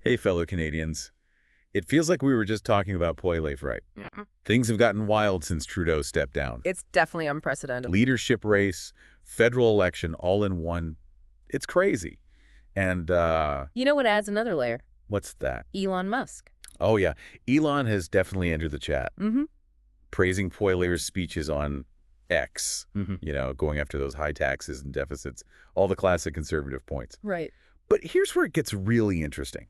Hey, fellow Canadians. It feels like we were just talking about Poilievre, right? Mhm. Things have gotten wild since Trudeau stepped down. It's definitely unprecedented. Leadership race, federal election, all in one. It's crazy. And You know what adds another layer? what's that? Elon Musk. Oh, yeah. Elon has definitely entered the chat, Mm-hmm. praising Poilievre's speeches on X, Mm-hmm. going after those high taxes and deficits, all the classic conservative points. Right. But here's where it gets really interesting.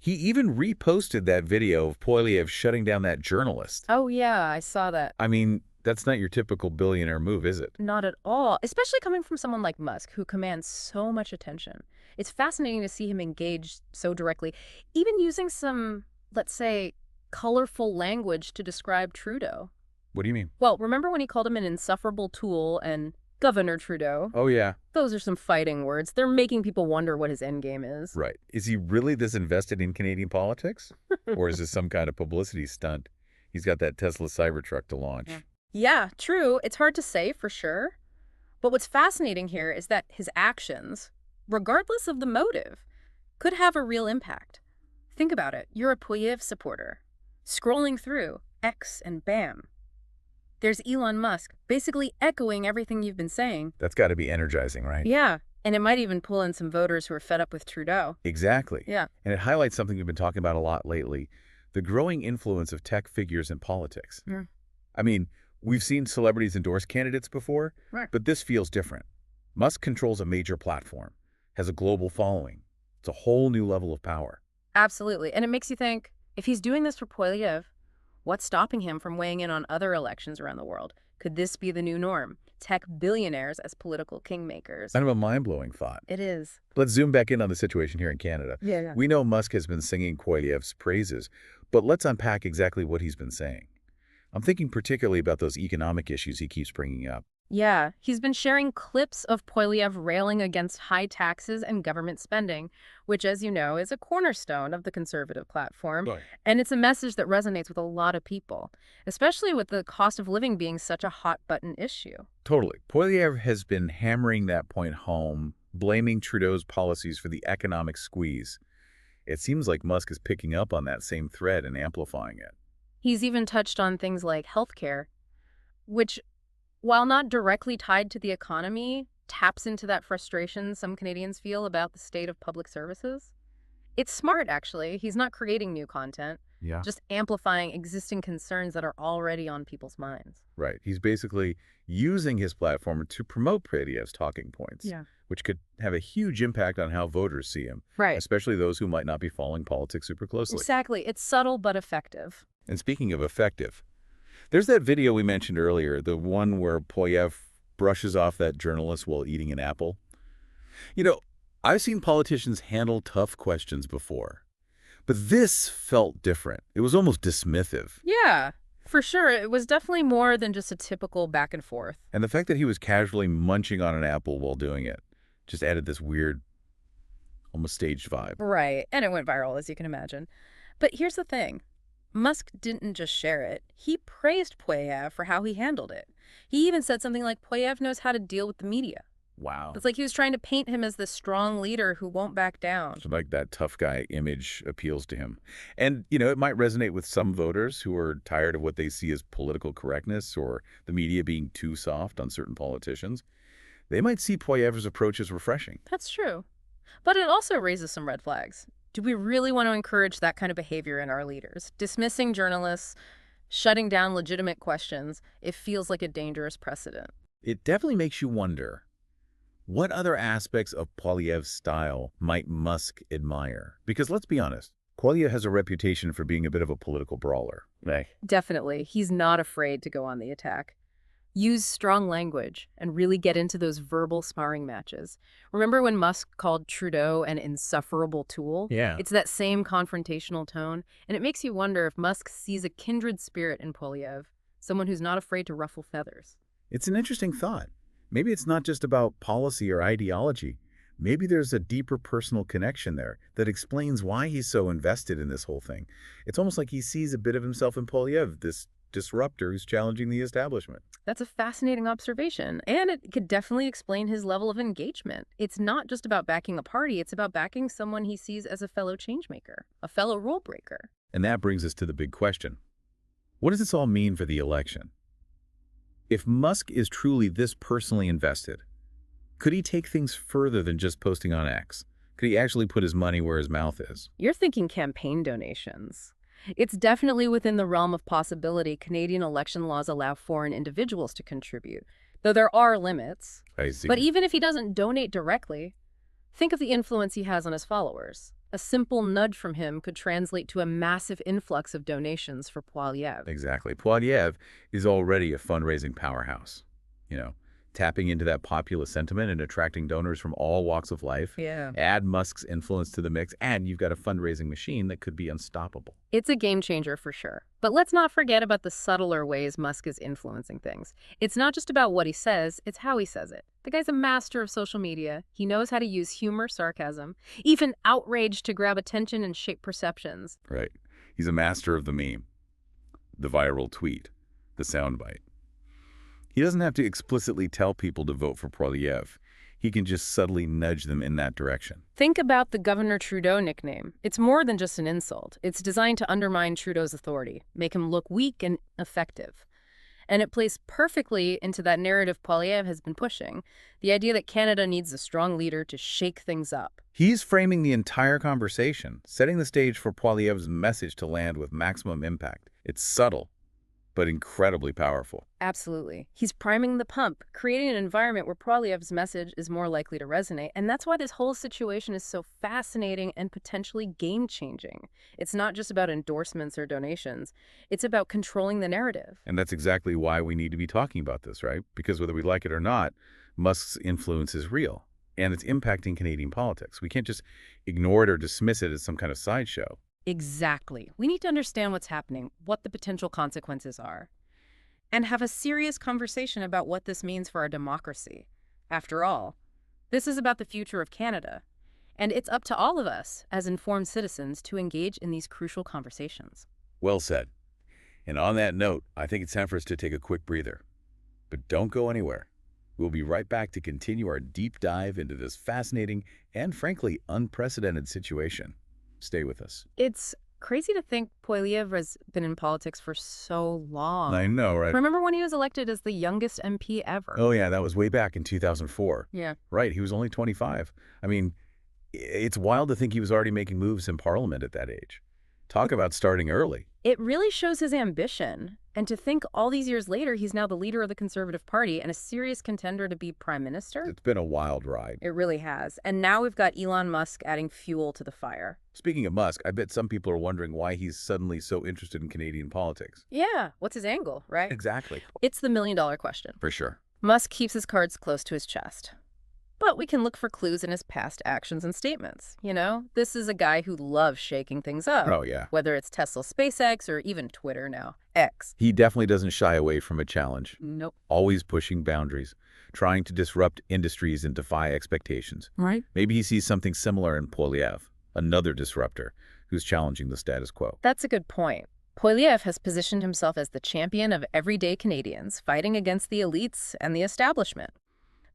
He even reposted that video of Poilievre shutting down that journalist. Oh, yeah, I saw that. I mean, that's not your typical billionaire move, is it? Not at all, especially coming from someone like Musk, who commands so much attention. It's fascinating to see him engage so directly, even using some, let's say, colorful language to describe Trudeau. What do you mean? Well, remember when he called him an insufferable tool and Governor Trudeau? Oh, yeah. Those are some fighting words. They're making people wonder what his endgame is. Right. Is he really this invested in Canadian politics? Or is this some kind of publicity stunt? He's got that Tesla Cybertruck to launch. Yeah, true. It's hard to say for sure. But what's fascinating here is that his actions, regardless of the motive, could have a real impact. Think about it. You're a Poilievre supporter. Scrolling through X and bam. There's Elon Musk basically echoing everything you've been saying. That's got to be energizing, right? Yeah, and it might even pull in some voters who are fed up with Trudeau. Exactly. Yeah. And it highlights something we've been talking about a lot lately, the growing influence of tech figures in politics. Yeah. I mean, we've seen celebrities endorse candidates before, Right. but this feels different. Musk controls a major platform, has a global following. It's a whole new level of power. Absolutely. And it makes you think, if he's doing this for Poilievre, what's stopping him from weighing in on other elections around the world? Could this be the new norm? Tech billionaires as political kingmakers. Kind of a mind-blowing thought. It is. Let's zoom back in on the situation here in Canada. Yeah. We know Musk has been singing Poilievre's praises, but let's unpack exactly what he's been saying. I'm thinking particularly about those economic issues he keeps bringing up. Yeah, he's been sharing clips of Poilievre railing against high taxes and government spending, which, as you know, is a cornerstone of the conservative platform. Right. And it's a message that resonates with a lot of people, especially with the cost of living being such a hot-button issue. Totally. Poilievre has been hammering that point home, blaming Trudeau's policies for the economic squeeze. It seems like Musk is picking up on that same thread and amplifying it. He's even touched on things like healthcare, which, while not directly tied to the economy, taps into that frustration some Canadians feel about the state of public services. It's smart, actually. He's not creating new content, Yeah. just amplifying existing concerns that are already on people's minds. Right. He's basically using his platform to promote Poilievre's talking points, which could have a huge impact on how voters see him, Right. especially those who might not be following politics super closely. Exactly. It's subtle but effective. And speaking of effective, there's that video we mentioned earlier, the one where Poilievre brushes off that journalist while eating an apple. I've seen politicians handle tough questions before, but this felt different. It was almost dismissive. Yeah, for sure. It was definitely more than just a typical back and forth. And the fact that he was casually munching on an apple while doing it just added this weird, almost staged vibe. Right. And it went viral, as you can imagine. But here's the thing. Musk didn't just share it. He praised Poilievre for how he handled it. He even said something like, Poilievre knows how to deal with the media. Wow. It's like he was trying to paint him as the strong leader who won't back down. So like that tough guy image appeals to him. And, it might resonate with some voters who are tired of what they see as political correctness or the media being too soft on certain politicians. They might see Poilievre's approach as refreshing. That's true. But it also raises some red flags. Do we really want to encourage that kind of behavior in our leaders? Dismissing journalists, shutting down legitimate questions, it feels like a dangerous precedent. It definitely makes you wonder, what other aspects of Poilievre's style might Musk admire? Because let's be honest, Poilievre has a reputation for being a bit of a political brawler. Right. Definitely. He's not afraid to go on the attack. Use strong language and really get into those verbal sparring matches. Remember when Musk called Trudeau an insufferable tool? Yeah. It's that same confrontational tone, and it makes you wonder if Musk sees a kindred spirit in Poilievre, someone who's not afraid to ruffle feathers. It's an interesting thought. Maybe it's not just about policy or ideology. Maybe there's a deeper personal connection there that explains why he's so invested in this whole thing. It's almost like he sees a bit of himself in Poilievre, this disruptor who's challenging the establishment. That's a fascinating observation, and it could definitely explain his level of engagement. It's not just about backing a party, it's about backing someone he sees as a fellow changemaker, a fellow rule breaker. And that brings us to the big question. What does this all mean for the election? If Musk is truly this personally invested, could he take things further than just posting on X? Could he actually put his money where his mouth is? You're thinking campaign donations. It's definitely within the realm of possibility. Canadian election laws allow foreign individuals to contribute, though there are limits. I see. But even if he doesn't donate directly, think of the influence he has on his followers. A simple nudge from him could translate to a massive influx of donations for Poilievre. Exactly. Poilievre is already a fundraising powerhouse. Tapping into that populist sentiment and attracting donors from all walks of life. Yeah. Add Musk's influence to the mix, and you've got a fundraising machine that could be unstoppable. It's a game changer for sure. But let's not forget about the subtler ways Musk is influencing things. It's not just about what he says, it's how he says it. The guy's a master of social media. He knows how to use humor, sarcasm, even outrage to grab attention and shape perceptions. Right. He's a master of the meme, the viral tweet, the soundbite. He doesn't have to explicitly tell people to vote for Poilievre. He can just subtly nudge them in that direction. Think about the Governor Trudeau nickname. It's more than just an insult. It's designed to undermine Trudeau's authority, make him look weak and ineffective. And it plays perfectly into that narrative Poilievre has been pushing, the idea that Canada needs a strong leader to shake things up. He's framing the entire conversation, setting the stage for Poilievre's message to land with maximum impact. It's subtle, but incredibly powerful. Absolutely. He's priming the pump, creating an environment where Poilievre's message is more likely to resonate. And that's why this whole situation is so fascinating and potentially game-changing. It's not just about endorsements or donations. It's about controlling the narrative. And that's exactly why we need to be talking about this, right? Because whether we like it or not, Musk's influence is real, and it's impacting Canadian politics. We can't just ignore it or dismiss it as some kind of sideshow. Exactly. We need to understand what's happening, what the potential consequences are, and have a serious conversation about what this means for our democracy. After all, this is about the future of Canada, and it's up to all of us as informed citizens to engage in these crucial conversations. Well said. And on that note, I think it's time for us to take a quick breather. But don't go anywhere. We'll be right back to continue our deep dive into this fascinating and, frankly, unprecedented situation. Stay with us. It's crazy to think Poilievre has been in politics for so long. I know, right? Remember when he was elected as the youngest MP ever? Oh, yeah, that was way back in 2004. Yeah. Right, he was only 25. I mean, it's wild to think he was already making moves in Parliament at that age. Talk about starting early. It really shows his ambition. And to think all these years later, he's now the leader of the Conservative Party and a serious contender to be Prime Minister. It's been a wild ride. It really has. And now we've got Elon Musk adding fuel to the fire. Speaking of Musk, I bet some people are wondering why he's suddenly so interested in Canadian politics. Yeah, what's his angle, right? Exactly. It's the million-dollar question. For sure. Musk keeps his cards close to his chest. But we can look for clues in his past actions and statements. This is a guy who loves shaking things up. Oh, yeah. Whether it's Tesla, SpaceX, or even Twitter now, X. He definitely doesn't shy away from a challenge. Nope. Always pushing boundaries, trying to disrupt industries and defy expectations. Right. Maybe he sees something similar in Poilievre, another disruptor who's challenging the status quo. That's a good point. Poilievre has positioned himself as the champion of everyday Canadians, fighting against the elites and the establishment.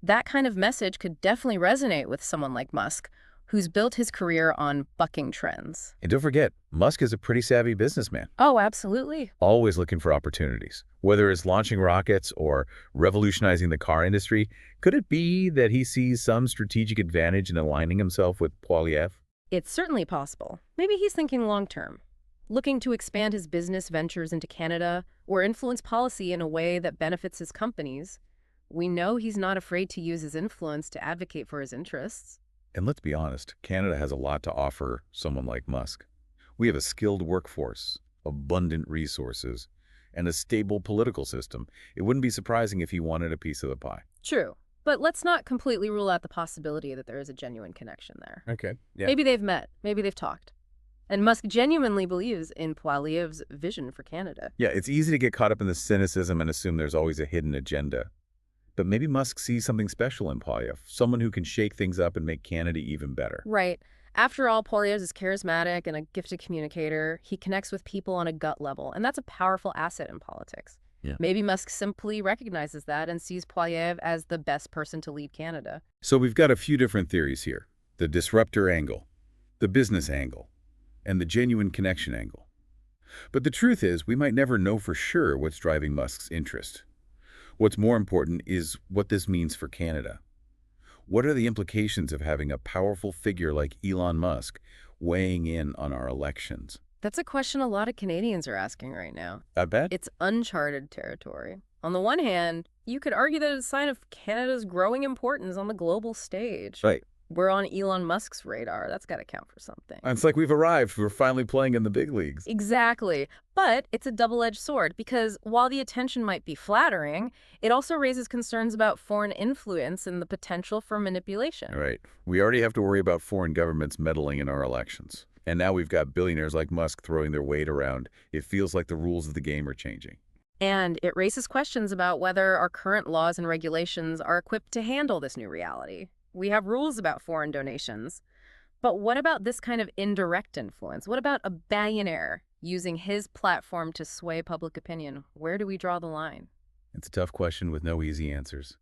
That kind of message could definitely resonate with someone like Musk, who's built his career on bucking trends. And don't forget, Musk is a pretty savvy businessman. Oh, absolutely. Always looking for opportunities. Whether it's launching rockets or revolutionizing the car industry, could it be that he sees some strategic advantage in aligning himself with Poilievre? It's certainly possible. Maybe he's thinking long-term, looking to expand his business ventures into Canada or influence policy in a way that benefits his companies. We know he's not afraid to use his influence to advocate for his interests. And let's be honest, Canada has a lot to offer someone like Musk. We have a skilled workforce, abundant resources, and a stable political system. It wouldn't be surprising if he wanted a piece of the pie. True. But let's not completely rule out the possibility that there is a genuine connection there. Okay. Yeah. Maybe they've met. Maybe they've talked. And Musk genuinely believes in Poilievre's vision for Canada. Yeah, it's easy to get caught up in the cynicism and assume there's always a hidden agenda. But maybe Musk sees something special in Poilievre, someone who can shake things up and make Canada even better. Right. After all, Poilievre is charismatic and a gifted communicator. He connects with people on a gut level, and that's a powerful asset in politics. Yeah. Maybe Musk simply recognizes that and sees Poilievre as the best person to lead Canada. So we've got a few different theories here. The disruptor angle, the business angle, and the genuine connection angle. But the truth is, we might never know for sure what's driving Musk's interest. What's more important is what this means for Canada. What are the implications of having a powerful figure like Elon Musk weighing in on our elections? That's a question a lot of Canadians are asking right now. I bet. It's uncharted territory. On the one hand, you could argue that it's a sign of Canada's growing importance on the global stage. Right. We're on Elon Musk's radar. That's got to count for something. It's like we've arrived. We're finally playing in the big leagues. Exactly. But it's a double-edged sword because while the attention might be flattering, it also raises concerns about foreign influence and the potential for manipulation. Right. We already have to worry about foreign governments meddling in our elections. And now we've got billionaires like Musk throwing their weight around. It feels like the rules of the game are changing. And it raises questions about whether our current laws and regulations are equipped to handle this new reality. We have rules about foreign donations. But what about this kind of indirect influence? What about a billionaire using his platform to sway public opinion? Where do we draw the line? It's a tough question with no easy answers.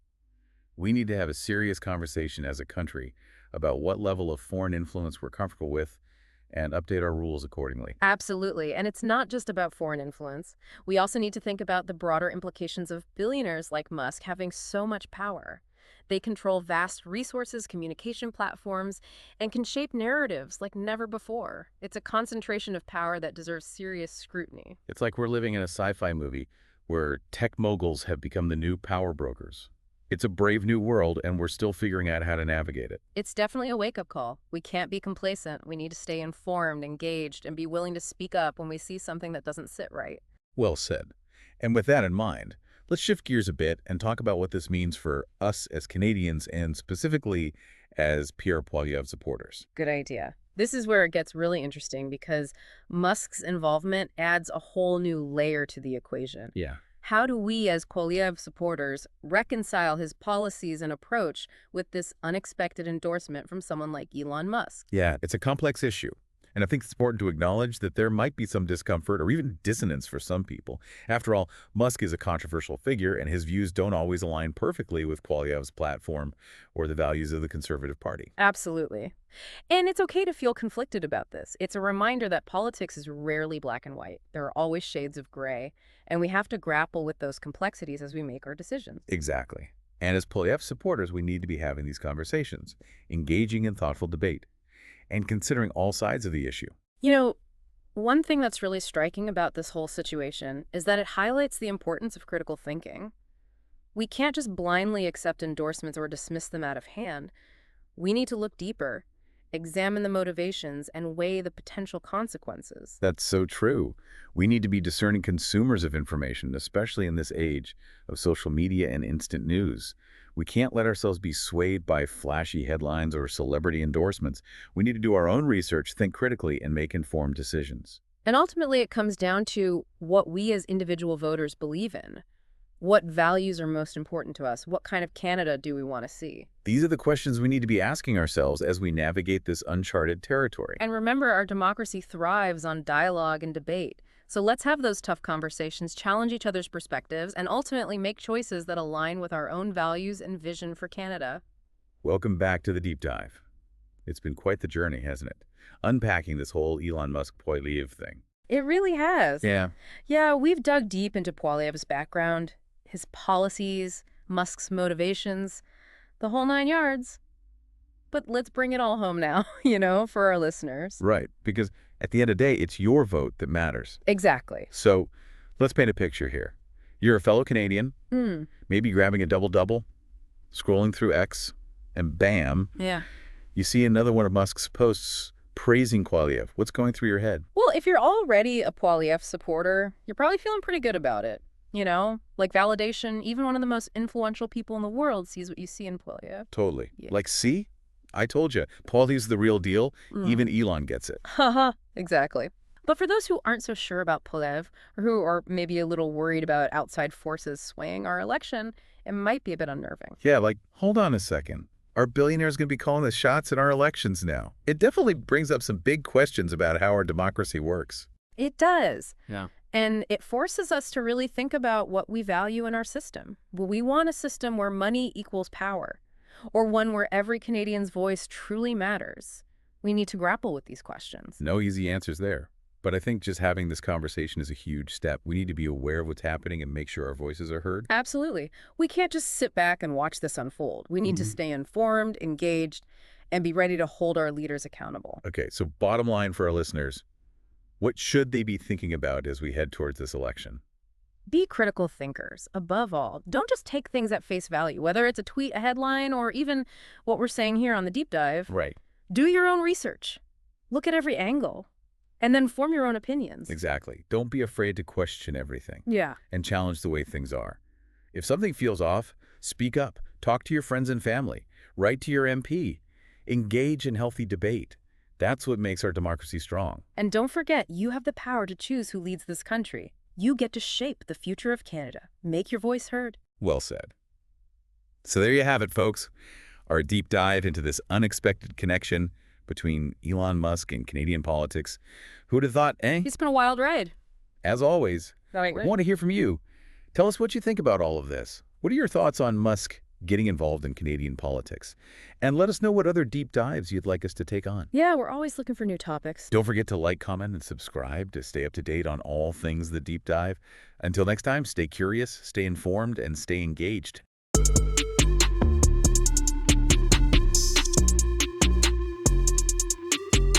We need to have a serious conversation as a country about what level of foreign influence we're comfortable with and update our rules accordingly. Absolutely. And it's not just about foreign influence. We also need to think about the broader implications of billionaires like Musk having so much power. They control vast resources, communication platforms, and can shape narratives like never before. It's a concentration of power that deserves serious scrutiny. It's like we're living in a sci-fi movie where tech moguls have become the new power brokers. It's a brave new world, and we're still figuring out how to navigate it. It's definitely a wake-up call. We can't be complacent. We need to stay informed, engaged, and be willing to speak up when we see something that doesn't sit right. Well said. And with that in mind, let's shift gears a bit and talk about what this means for us as Canadians and specifically as Pierre Poilievre supporters. Good idea. This is where it gets really interesting because Musk's involvement adds a whole new layer to the equation. Yeah. How do we as Poilievre supporters reconcile his policies and approach with this unexpected endorsement from someone like Elon Musk? Yeah, it's a complex issue. And I think it's important to acknowledge that there might be some discomfort or even dissonance for some people. After all, Musk is a controversial figure, and his views don't always align perfectly with Poilievre's platform or the values of the Conservative Party. Absolutely. And it's okay to feel conflicted about this. It's a reminder that politics is rarely black and white. There are always shades of gray, and we have to grapple with those complexities as we make our decisions. Exactly. And as Poilievre supporters, we need to be having these conversations, engaging in thoughtful debate, and considering all sides of the issue. You know, one thing that's really striking about this whole situation is that it highlights the importance of critical thinking. We can't just blindly accept endorsements or dismiss them out of hand. We need to look deeper, examine the motivations, and weigh the potential consequences. That's so true. We need to be discerning consumers of information, especially in this age of social media and instant news. We can't let ourselves be swayed by flashy headlines or celebrity endorsements. We need to do our own research, think critically, and make informed decisions. And ultimately, it comes down to what we as individual voters believe in. What values are most important to us? What kind of Canada do we want to see? These are the questions we need to be asking ourselves as we navigate this uncharted territory. And remember, our democracy thrives on dialogue and debate. So let's have those tough conversations, challenge each other's perspectives, and ultimately make choices that align with our own values and vision for Canada. Welcome back to the Deep Dive. It's been quite the journey, hasn't it? Unpacking this whole Elon Musk-Poilievre thing. It really has. Yeah. Yeah, we've dug deep into Poilievre's background, his policies, Musk's motivations, the whole 9 yards. But let's bring it all home now, for our listeners. Right, because at the end of the day, it's your vote that matters. Exactly. So let's paint a picture here. You're a fellow Canadian, maybe grabbing a double-double, scrolling through X, and bam, Yeah. you see another one of Musk's posts praising Poilievre. What's going through your head? Well, if you're already a Poilievre supporter, you're probably feeling pretty good about it. Like validation, even one of the most influential people in the world sees what you see in Poilievre. Totally. Yeah. Like, see? I told you, Poilievre's the real deal. Even Elon gets it. Haha, exactly. But for those who aren't so sure about Poilievre, or who are maybe a little worried about outside forces swaying our election, it might be a bit unnerving. Yeah, like, hold on a second. Are billionaires going to be calling the shots in our elections now? It definitely brings up some big questions about how our democracy works. It does. Yeah. And it forces us to really think about what we value in our system. Will we want a system where money equals power, or one where every Canadian's voice truly matters? We need to grapple with these questions. No easy answers there. But I think just having this conversation is a huge step. We need to be aware of what's happening and make sure our voices are heard. Absolutely. We can't just sit back and watch this unfold. We need to stay informed, engaged, and be ready to hold our leaders accountable. Okay, so bottom line for our listeners, what should they be thinking about as we head towards this election? Be critical thinkers. Above all, don't just take things at face value, whether it's a tweet, a headline, or even what we're saying here on the deep dive. Right. Do your own research. Look at every angle. And then form your own opinions. Exactly. Don't be afraid to question everything Yeah. and challenge the way things are. If something feels off, speak up. Talk to your friends and family. Write to your MP. Engage in healthy debate. That's what makes our democracy strong. And don't forget, you have the power to choose who leads this country. You get to shape the future of Canada. Make your voice heard. Well said. So there you have it, folks. Our deep dive into this unexpected connection between Elon Musk and Canadian politics. Who'd have thought, eh? It's been a wild ride. As always, Right. we want to hear from you. Tell us what you think about all of this. What are your thoughts on Musk getting involved in Canadian politics? And let us know what other deep dives you'd like us to take on. Yeah, we're always looking for new topics. Don't forget to like, comment, and subscribe to stay up to date on all things The Deep Dive. Until next time, stay curious, stay informed, and stay engaged.